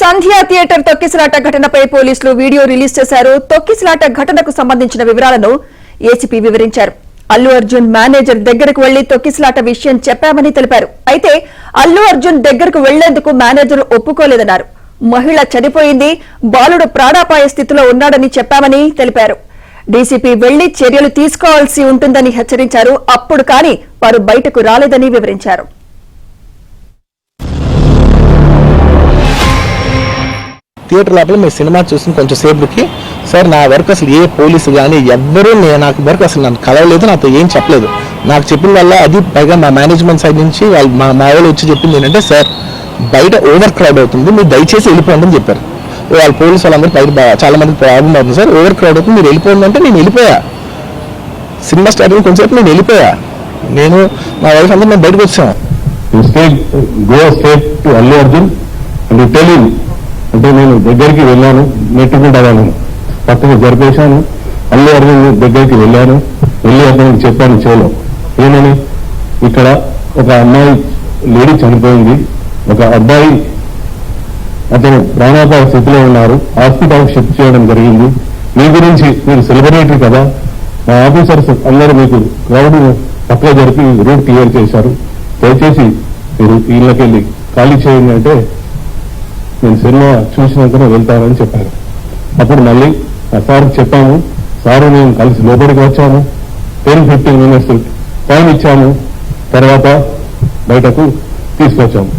సంధ్య theatre తొక్కిసలాట ఘటనపై పోలీసులు వీడియో రిలీజ్ చేశారు. తొక్కిసలాట ఘటనకు సంబంధించిన వివరాలను ఏసీపీ వివరించారు. అల్లు అర్జున్ మేనేజర్ దగ్గరకు వెళ్లి తొక్కిసలాట విషయం చెప్పామని తెలిపారు. అయితే అల్లు అర్జున్ దగ్గరకు వెళ్లేందుకు మేనేజర్ ఒప్పుకోలేదన్నారు. మహిళ చనిపోయింది, బాలుడు ప్రాణాపాయ స్థితిలో ఉన్నాడని చెప్పామని తెలిపారు. డీసీపీ వెళ్లి చర్యలు తీసుకోవాల్సి ఉంటుందని హెచ్చరించారు. అప్పుడు కానీ వారు బయటకు రాలేదని వివరించారు. థియేటర్ లోపల మీరు సినిమా చూసిన కొంచెం సేపుకి సార్ నా వరకు అసలు ఏ పోలీసు కానీ ఎవ్వరూ నాకు వరకు అసలు నన్ను కలవలేదు, నాతో ఏం చెప్పలేదు. నాకు చెప్పిన వల్ల అది పైగా మా మేనేజ్మెంట్ సైడ్ నుంచి వాళ్ళు మా వాళ్ళు వచ్చి చెప్పింది ఏంటంటే సార్ బయట ఓవర్ క్రౌడ్ అవుతుంది, మీరు దయచేసి వెళ్ళిపోండి అని చెప్పారు. వాళ్ళ పోలీసు వాళ్ళందరూ బయట చాలా మంది ప్రాబ్లం అవుతుంది సార్, ఓవర్ క్రౌడ్ అవుతుంది మీరు వెళ్ళిపోండి అంటే నేను వెళ్ళిపోయా. సినిమా స్టార్టింగ్ కొంచెంసేపు నేను వెళ్ళిపోయా, నేను మా వైఫ్ అందరూ మేము బయటకు వచ్చాము. అల్లు అర్జున్ అంటే నేను దగ్గరికి వెళ్ళాను, నెట్టుకుంటా వాళ్ళను పక్కన జరిపేశాను. అల్లు అర్జున్ దగ్గరికి వెళ్ళాను, వెళ్ళి అతనికి చెప్పాను చెవులో ఏమని, ఇక్కడ ఒక అమ్మాయి లేడీ చనిపోయింది, ఒక అబ్బాయి అతను ప్రాణాపాయ స్థితిలో ఉన్నారు, హాస్పిటల్ షిఫ్ట్ చేయడం జరిగింది. మీ గురించి మీరు సెలబ్రిటీ కదా, మా ఆఫీసర్స్ అందరూ మీకు క్రౌడ్ పక్కన జరిపి రూట్ క్లియర్ చేశారు, దయచేసి మీరు ఇళ్ళకెళ్ళి ఖాళీ చేయండి అంటే నేను సినిమా చూసినాకనే వెళ్తానని చెప్పాను. అప్పుడు మళ్ళీ ఆ సార్కి చెప్పాము, సారు మేము కలిసి లోపలికి వచ్చాము, 10-15 minutes టైం ఇచ్చాము, తర్వాత బయటకు తీసుకొచ్చాము.